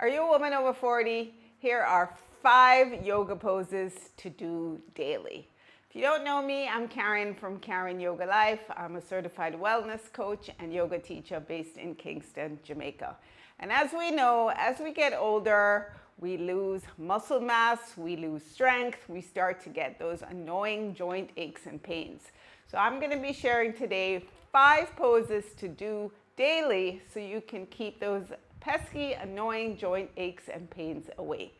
Are you a woman over 40? Here are 5 yoga poses to do daily. If you don't know me, I'm Karin from KARIN YOGA LIFE. I'm a certified wellness coach and yoga teacher based in Kingston, Jamaica. And as we know, as we get older, we lose muscle mass, we lose strength, we start to get those annoying joint aches and pains. So I'm going to be sharing today 5 poses to do daily so you can keep those pesky, annoying joint aches and pains away.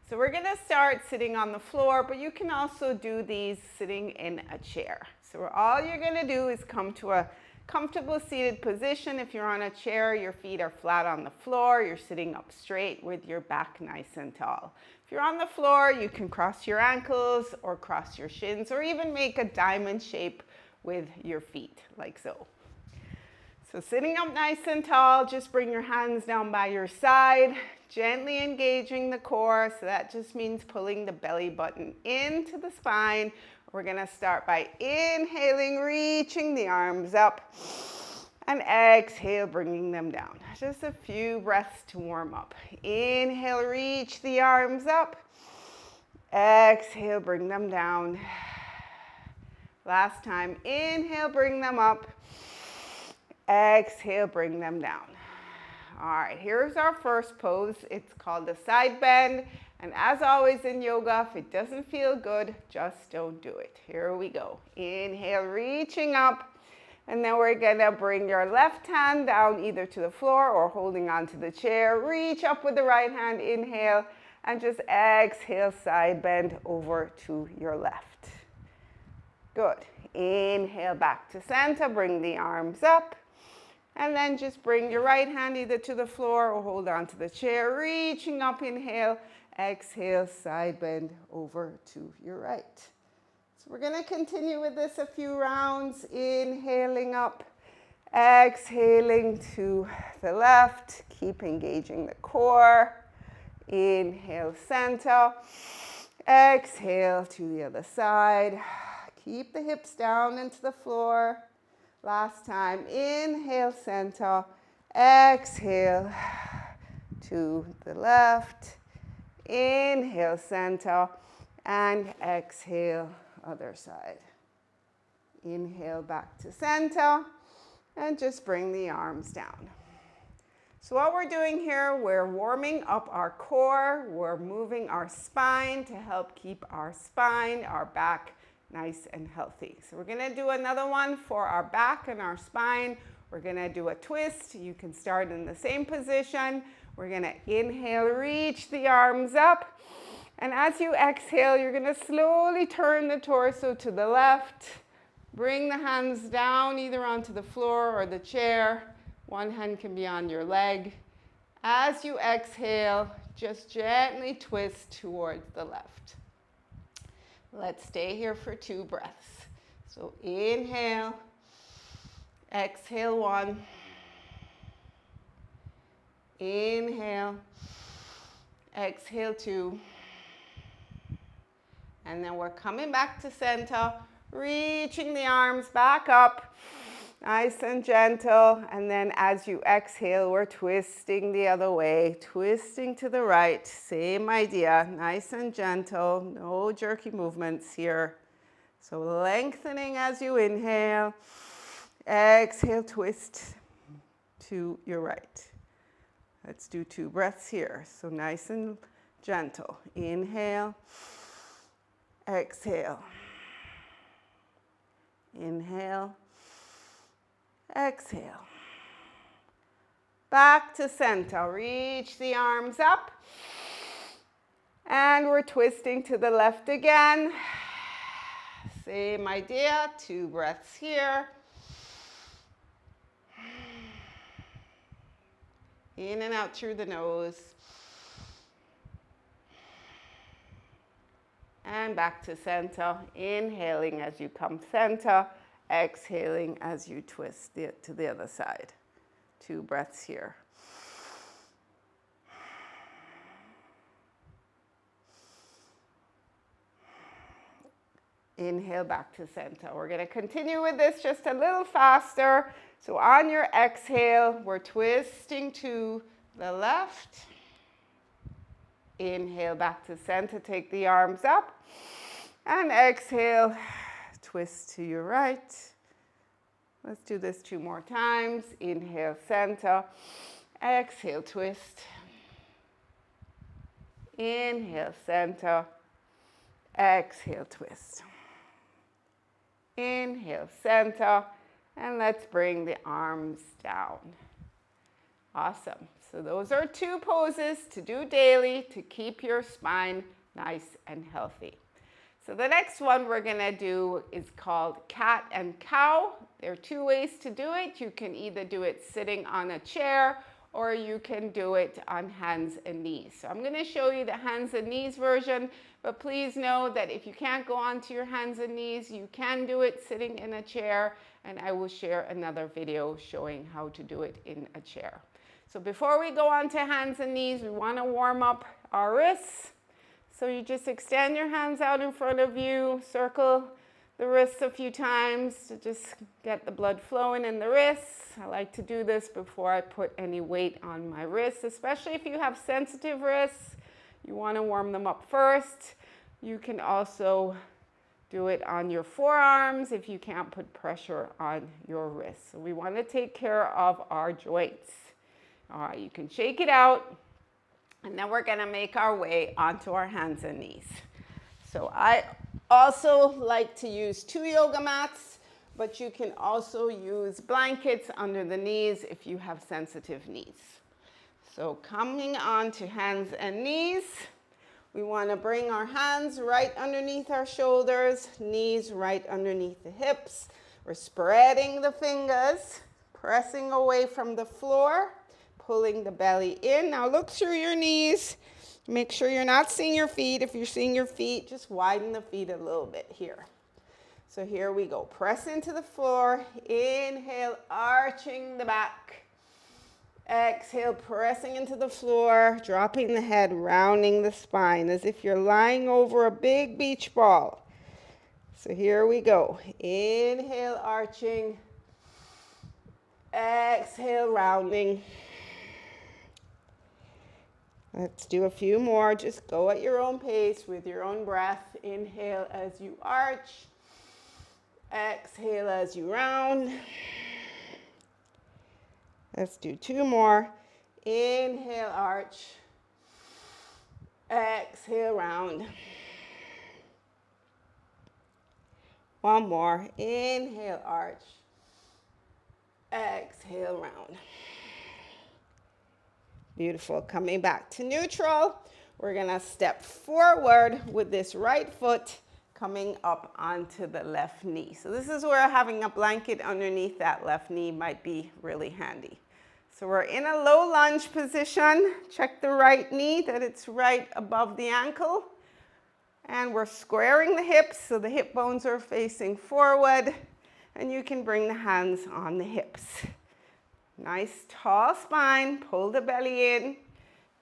So we're going to start sitting on the floor, but you can also do these sitting in a chair. So all you're going to do is come to a comfortable seated position. If you're on a chair, your feet are flat on the floor. You're sitting up straight with your back nice and tall. If you're on the floor, you can cross your ankles or cross your shins or even make a diamond shape with your feet, like so. So sitting up nice and tall, just bring your hands down by your side, gently engaging the core. So that just means pulling the belly button into the spine. We're gonna start by inhaling, reaching the arms up, and exhale, bringing them down. Just a few breaths to warm up. Inhale, reach the arms up. Exhale, bring them down. Last time, inhale, bring them up. Exhale, bring them down. All right, here's our first pose. It's called the side bend. And as always in yoga, if it doesn't feel good, just don't do it. Here we go. Inhale, reaching up. And then we're gonna bring your left hand down either to the floor or holding onto the chair. Reach up with the right hand, inhale, and just exhale, side bend over to your left. Good. Inhale, back to center, bring the arms up. And then just bring your right hand either to the floor or hold on to the chair. Reaching up, inhale, exhale, side bend over to your right. So we're going to continue with this a few rounds. Inhaling up, exhaling to the left. Keep engaging the core. Inhale, center. Exhale to the other side. Keep the hips down into the floor. Last time, inhale, center, exhale to the left, inhale, center, and exhale, other side. Inhale, back to center, and just bring the arms down. So what we're doing here, we're warming up our core, we're moving our spine to help keep our spine, our back, nice and healthy. So we're gonna do another one for our back and our spine. We're gonna do a twist. You can start in the same position. We're gonna inhale, reach the arms up. And as you exhale, you're gonna slowly turn the torso to the left. Bring the hands down either onto the floor or the chair. One hand can be on your leg. As you exhale, just gently twist towards the left. Let's stay here for 2 breaths. So inhale, exhale 1, inhale, exhale 2, and then we're coming back to center, reaching the arms back up, nice and gentle, and then as you exhale, we're twisting the other way, twisting to the right, same idea, nice and gentle, no jerky movements here. So lengthening as you inhale, exhale, twist to your right. Let's do 2 breaths here, so nice and gentle. Inhale, exhale, inhale, exhale. Back to center. Reach the arms up. And we're twisting to the left again. Same idea. 2 breaths here. In and out through the nose. And back to center. Inhaling as you come center. Exhaling as you twist to the other side. 2 breaths here. Inhale back to center. We're going to continue with this just a little faster. So on your exhale, we're twisting to the left. Inhale back to center, take the arms up. And exhale, twist to your right. Let's do this 2 more times. Inhale, center. Exhale, twist. Inhale, center. Exhale, twist. Inhale, center. And let's bring the arms down. Awesome. So those are 2 poses to do daily to keep your spine nice and healthy. So the next one we're going to do is called cat and cow. There are 2 ways to do it. You can either do it sitting on a chair or you can do it on hands and knees. So I'm going to show you the hands and knees version, but please know that if you can't go onto your hands and knees, you can do it sitting in a chair, and I will share another video showing how to do it in a chair. So before we go on to hands and knees, we want to warm up our wrists. So you just extend your hands out in front of you, circle the wrists a few times to just get the blood flowing in the wrists. I like to do this before I put any weight on my wrists, especially if you have sensitive wrists. You want to warm them up first. You can also do it on your forearms if you can't put pressure on your wrists. So we want to take care of our joints. All right, you can shake it out. And then we're going to make our way onto our hands and knees. So I also like to use 2 yoga mats, but you can also use blankets under the knees if you have sensitive knees. So coming on to hands and knees, we want to bring our hands right underneath our shoulders, knees right underneath the hips. We're spreading the fingers, pressing away from the floor, pulling the belly in. Now look through your knees. Make sure you're not seeing your feet. If you're seeing your feet, just widen the feet a little bit here. So here we go. Press into the floor. Inhale, arching the back. Exhale, pressing into the floor, dropping the head, rounding the spine as if you're lying over a big beach ball. So here we go. Inhale, arching. Exhale, rounding. Let's do a few more. Just go at your own pace with your own breath. Inhale as you arch. Exhale as you round. Let's do 2 more. Inhale, arch. Exhale, round. 1 more. Inhale, arch. Exhale, round. Beautiful. Coming back to neutral. We're going to step forward with this right foot coming up onto the left knee. So this is where having a blanket underneath that left knee might be really handy. So we're in a low lunge position. Check the right knee that it's right above the ankle. And we're squaring the hips so the hip bones are facing forward. And you can bring the hands on the hips. Nice tall spine, pull the belly in.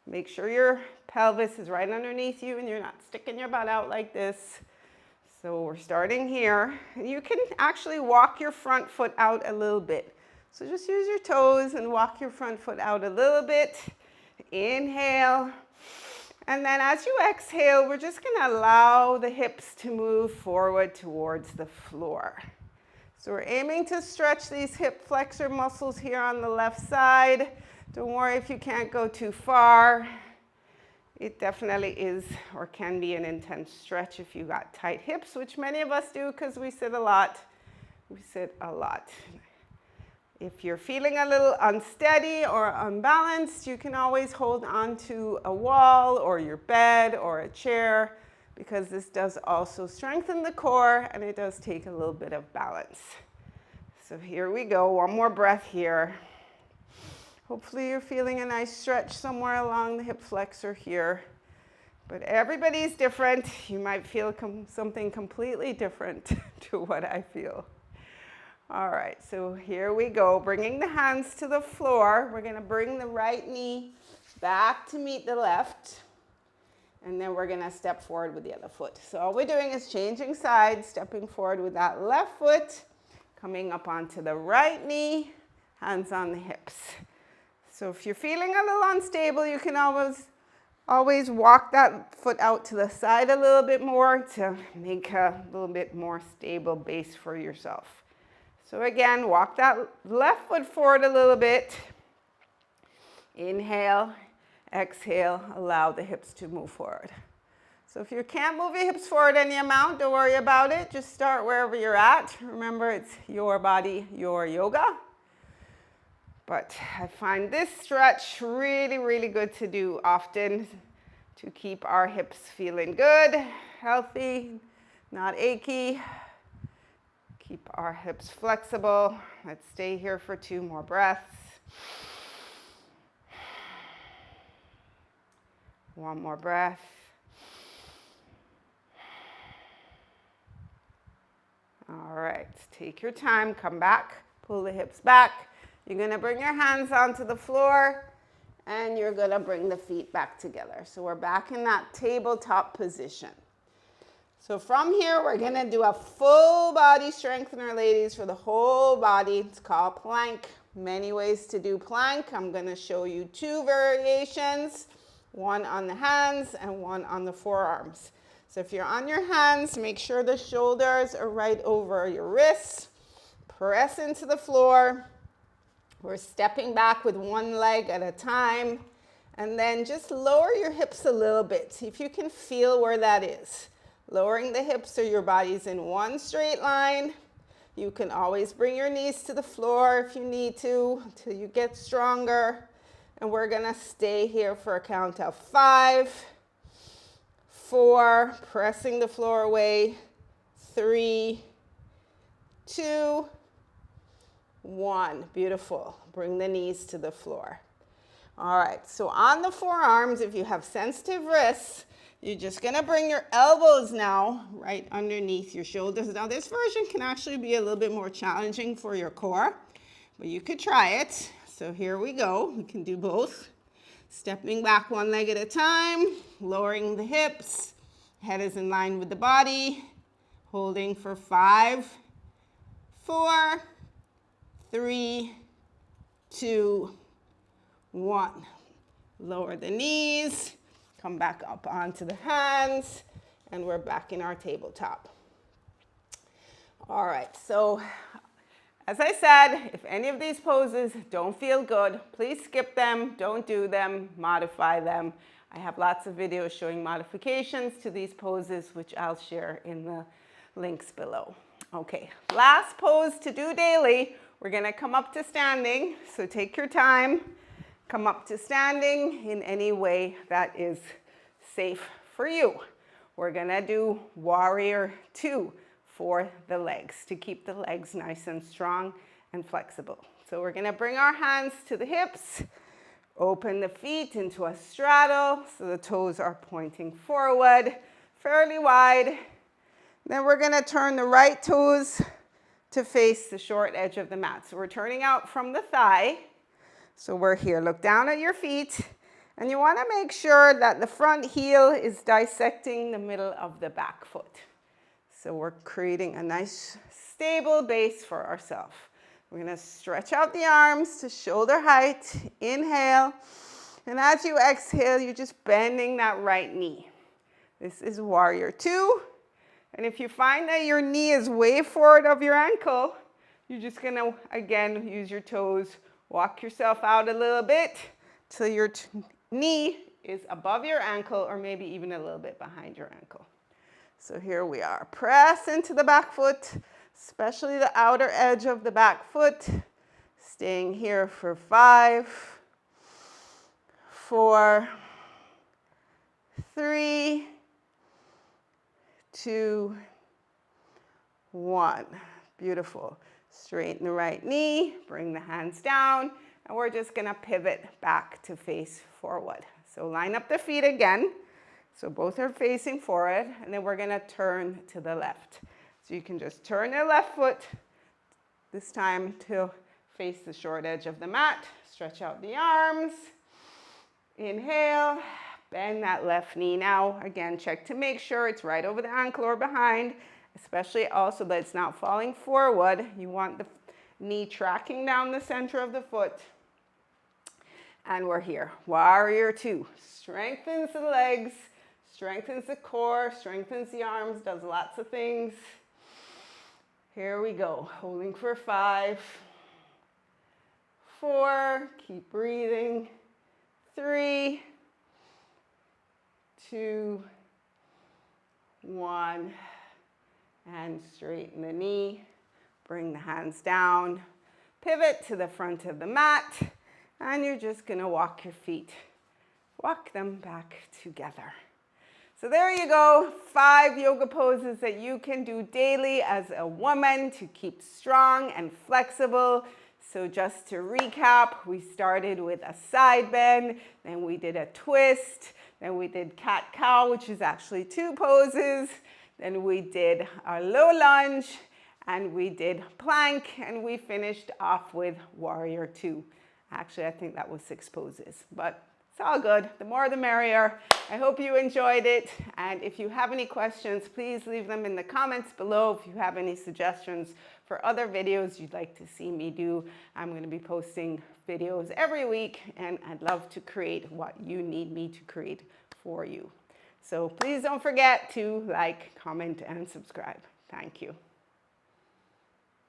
Make sure your pelvis is right underneath you and you're not sticking your butt out like this. So we're starting here. You can actually walk your front foot out a little bit. So just use your toes and walk your front foot out a little bit. Inhale. And then as you exhale, we're just going to allow the hips to move forward towards the floor. So we're aiming to stretch these hip flexor muscles here on the left side. Don't worry if you can't go too far. It definitely is or can be an intense stretch if you got tight hips, which many of us do because we sit a lot. We sit a lot. If you're feeling a little unsteady or unbalanced, you can always hold on to a wall or your bed or a chair, because this does also strengthen the core and it does take a little bit of balance. So here we go, 1 more breath here. Hopefully you're feeling a nice stretch somewhere along the hip flexor here. But everybody's different. You might feel something completely different to what I feel. All right, so here we go. Bringing the hands to the floor. We're gonna bring the right knee back to meet the left. And then we're going to step forward with the other foot. So all we're doing is changing sides, stepping forward with that left foot, coming up onto the right knee, hands on the hips. So if you're feeling a little unstable, you can always Always walk that foot out to the side a little bit more to make a little bit more stable base for yourself. So again, walk that left foot forward a little bit. Inhale, exhale, allow the hips to move forward. So if you can't move your hips forward any amount, don't worry about it. Just start wherever you're at. Remember, it's your body, your yoga. But I find this stretch really, really good to do often to keep our hips feeling good, healthy, not achy. Keep our hips flexible. Let's stay here for 2 more breaths. 1 more breath. All right, take your time, come back, pull the hips back. You're gonna bring your hands onto the floor and you're gonna bring the feet back together. So we're back in that tabletop position. So from here, we're gonna do a full body strengthener, ladies, for the whole body. It's called plank. Many ways to do plank. I'm gonna show you 2 variations, one on the hands and one on the forearms. So if you're on your hands, make sure the shoulders are right over your wrists. Press into the floor. We're stepping back with 1 leg at a time. And then just lower your hips a little bit. See if you can feel where that is. Lowering the hips so your body's in 1 straight line. You can always bring your knees to the floor if you need to until you get stronger. And we're gonna stay here for a count of 5, 4, pressing the floor away, 3, 2, 1. Beautiful. Bring the knees to the floor. All right, so on the forearms, if you have sensitive wrists, you're just gonna bring your elbows now right underneath your shoulders. Now this version can actually be a little bit more challenging for your core, but you could try it. So here we go. We can do both. Stepping back 1 leg at a time, lowering the hips. Head is in line with the body. Holding for 5, 4, 3, 2, 1. Lower the knees. Come back up onto the hands. And we're back in our tabletop. All right, so as I said, if any of these poses don't feel good, please skip them, don't do them, modify them. I have lots of videos showing modifications to these poses, which I'll share in the links below. Okay, last pose to do daily. We're gonna come up to standing, so take your time. Come up to standing in any way that is safe for you. We're gonna do warrior 2 for the legs, to keep the legs nice and strong and flexible. So we're gonna bring our hands to the hips, open the feet into a straddle, so the toes are pointing forward, fairly wide. Then we're gonna turn the right toes to face the short edge of the mat. So we're turning out from the thigh. So we're here, look down at your feet, and you wanna make sure that the front heel is dissecting the middle of the back foot. So we're creating a nice stable base for ourselves. We're gonna stretch out the arms to shoulder height, inhale, and as you exhale, you're just bending that right knee. This is warrior 2, and if you find that your knee is way forward of your ankle, you're just gonna, again, use your toes, walk yourself out a little bit till your knee is above your ankle or maybe even a little bit behind your ankle. So here we are. Press into the back foot, especially the outer edge of the back foot. Staying here for 5, 4, 3, 2, 1. Beautiful. Straighten the right knee, bring the hands down, and we're just gonna pivot back to face forward. So line up the feet again. So both are facing forward, and then we're gonna turn to the left. So you can just turn your left foot, this time to face the short edge of the mat. Stretch out the arms. Inhale, bend that left knee now. Again, check to make sure it's right over the ankle or behind, especially also that it's not falling forward. You want the knee tracking down the center of the foot. And we're here. Warrior two. Strengthens the legs, strengthens the core, strengthens the arms, does lots of things. Here we go. Holding for 5, 4, keep breathing. 3, 2, 1. And straighten the knee. Bring the hands down. Pivot to the front of the mat. And you're just going to walk your feet. Walk them back together. So there you go, 5 yoga poses that you can do daily as a woman to keep strong and flexible. So just to recap, we started with a side bend, then we did a twist, then we did cat-cow, which is actually 2 poses, then we did our low lunge, and we did plank, and we finished off with warrior 2. Actually, I think that was 6 poses, but it's all good. The more the merrier. I hope you enjoyed it. And if you have any questions, please leave them in the comments below. If you have any suggestions for other videos you'd like to see me do, I'm going to be posting videos every week, and I'd love to create what you need me to create for you. So please don't forget to like, comment, and subscribe. Thank you.